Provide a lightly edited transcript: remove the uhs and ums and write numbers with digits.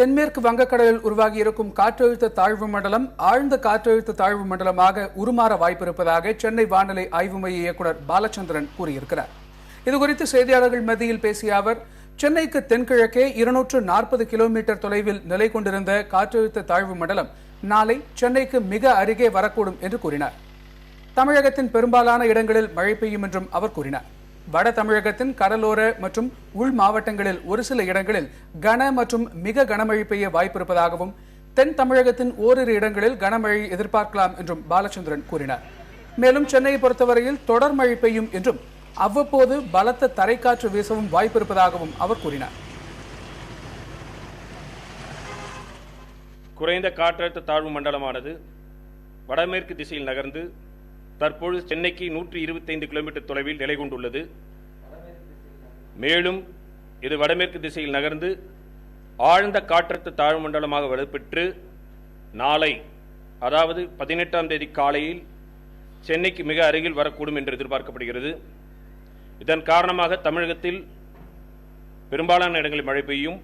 தென்மேற்கு வங்கக்கடலில் உருவாகியிருக்கும் காற்றழுத்த தாழ்வு மண்டலம் ஆழ்ந்த காற்றழுத்த தாழ்வு மண்டலமாக உருமாற வாய்ப்பிருப்பதாக சென்னை வானிலை ஆய்வு மைய இயக்குநர் பாலச்சந்திரன் கூறியிருக்கிறார். இதுகுறித்து செய்தியாளர்கள் மத்தியில் பேசிய அவர், சென்னைக்கு தென்கிழக்கே 240 கிலோமீட்டர் தொலைவில் நிலை கொண்டிருந்த காற்றழுத்த தாழ்வு மண்டலம் நாளை சென்னைக்கு மிக அருகே வரக்கூடும் என்று கூறினார். தமிழகத்தின் பெரும்பாலான இடங்களில் மழை பெய்யும் என்றும் அவர் கூறினார். வட தமிழகத்தின் கடலோர மற்றும் உள் மாவட்டங்களில் ஒரு சில இடங்களில் கன மற்றும் மிக கனமழை பெய்ய வாய்ப்பிருப்பதாகவும், தென் தமிழகத்தின் ஓரிரு இடங்களில் கனமழை எதிர்பார்க்கலாம் என்றும் பாலச்சந்திரன் கூறினார். மேலும் சென்னையை பொறுத்தவரையில் தொடர் மழை பெய்யும் என்றும் அவ்வப்போது பலத்த தரைக்காற்று வீசவும் வாய்ப்பிருப்பதாகவும் அவர் கூறினார். குறைந்த காற்றழுத்த தாழ்வு மண்டலமானது வடமேற்கு திசையில் நகர்ந்து தற்பொழுது சென்னைக்கு 125 கிலோமீட்டர் தொலைவில் நிலை கொண்டுள்ளது. மேலும் இது வடமேற்கு திசையில் நகர்ந்து ஆழ்ந்த காற்றழுத்த தாழ்வு மண்டலமாக வலுப்பெற்று நாளை, அதாவது 18ஆம் தேதி காலையில் சென்னைக்கு மிக அருகில் வரக்கூடும் என்று எதிர்பார்க்கப்படுகிறது. இதன் காரணமாக தமிழகத்தில் பெரும்பாலான இடங்களில் மழை பெய்யும்.